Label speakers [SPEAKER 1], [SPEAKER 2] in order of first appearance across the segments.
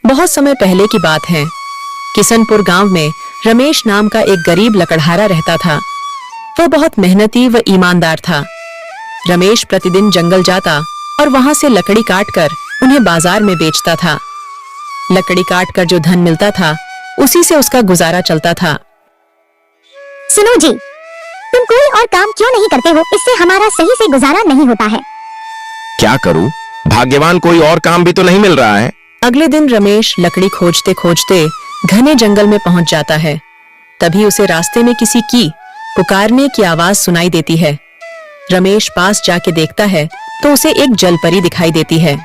[SPEAKER 1] बहुत समय पहले की बात है। किशनपुर गांव में रमेश नाम का एक गरीब लकड़हारा रहता था। वह बहुत मेहनती व ईमानदार था। रमेश प्रतिदिन जंगल जाता और वहां से लकड़ी काटकर उन्हें बाजार में बेचता था। लकड़ी काटकर जो धन मिलता था उसी से उसका गुजारा चलता था।
[SPEAKER 2] सुनो जी, तुम कोई और काम क्यों नहीं करते हो? इससे हमारा सही से गुजारा नहीं होता है।
[SPEAKER 3] क्या करूं? भाग्यवान कोई और काम भी तो नहीं मिल रहा है।
[SPEAKER 1] अगले दिन रमेश लकड़ी खोजते खोजते घने जंगल में पहुंच जाता है। तभी उसे रास्ते में किसी की पुकारने की आवाज सुनाई देती है। रमेश पास जाके देखता है तो उसे एक जलपरी दिखाई देती है।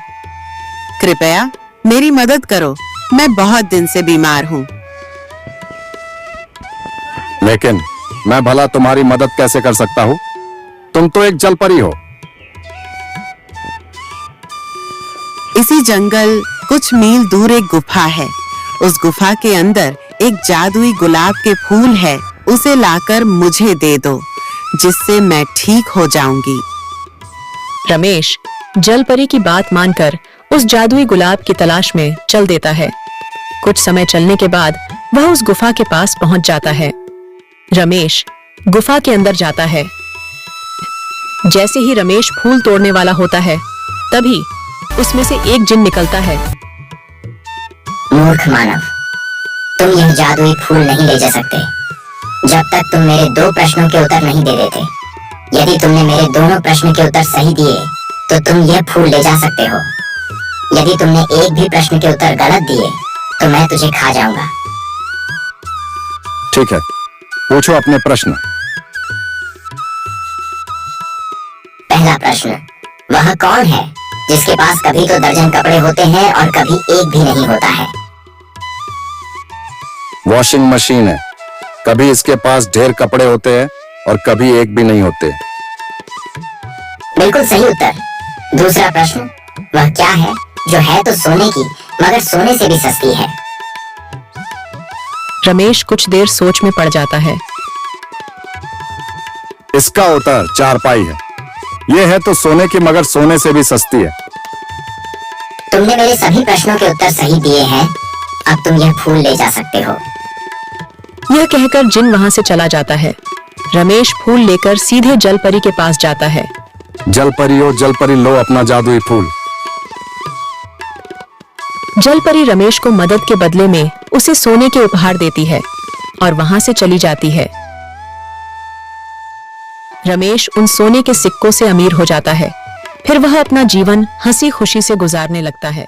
[SPEAKER 4] कृपया मेरी मदद करो, मैं बहुत दिन से बीमार हूँ।
[SPEAKER 5] लेकिन मैं भला तुम्हारी मदद कैसे कर सकता हूँ? तुम तो एक जलपरी हो।
[SPEAKER 4] इसी जंगल कुछ मील दूर एक गुफा है। उस गुफा के अंदर एक जादुई गुलाब के फूल है। उसे लाकर मुझे दे दो, जिससे मैं ठीक हो जाऊंगी।
[SPEAKER 1] रमेश जलपरी की बात मानकर उस जादुई गुलाब की तलाश में चल देता है। कुछ समय चलने के बाद वह उस गुफा के पास पहुंच जाता है। रमेश गुफा के अंदर जाता है। जैसे ही रमेश फूल तोड़ने वाला होता है तभी उसमें से एक जिन निकलता है।
[SPEAKER 2] मूर्ख मानव, तुम यह जादुई फूल नहीं ले जा सकते जब तक तुम मेरे 2 प्रश्नों के उत्तर नहीं दे देते। यदि तुमने मेरे दोनों प्रश्न के उत्तर सही दिए तो तुम यह फूल ले जा सकते हो। यदि तुमने एक भी प्रश्न के उत्तर गलत दिए तो मैं तुझे खा जाऊंगा।
[SPEAKER 5] ठीक है, पूछो अपने प्रश्न।
[SPEAKER 2] पहला प्रश्न, वह कौन है जिसके पास कभी तो दर्जन कपड़े होते हैं और कभी एक भी नहीं होता है?
[SPEAKER 5] वॉशिंग मशीन है। कभी इसके पास ढेर कपड़े होते हैं और कभी एक भी नहीं होते।
[SPEAKER 2] बिल्कुल सही उत्तर। दूसरा प्रश्न, वह क्या है जो है तो सोने की मगर सोने से भी सस्ती है?
[SPEAKER 1] रमेश कुछ देर सोच में पड़ जाता है।
[SPEAKER 5] इसका उत्तर चारपाई है। यह है तो सोने की मगर सोने से भी सस्ती है।
[SPEAKER 2] तुमने मेरे सभी प्रश्नों के उत्तर सही दिए हैं। अब तुम यह फूल ले जा सकते हो।
[SPEAKER 1] यह कहकर जिन वहां से चला जाता है। रमेश फूल लेकर सीधे जलपरी के पास जाता है।
[SPEAKER 5] जलपरी ओ जलपरी, लो अपना जादुई फूल।
[SPEAKER 1] जलपरी रमेश को मदद के बदले में उसे सोने के उपहार देती है और वहां से चली जाती है। रमेश उन सोने के सिक्कों से अमीर हो जाता है। फिर वह अपना जीवन हंसी खुशी से गुजारने लगता है।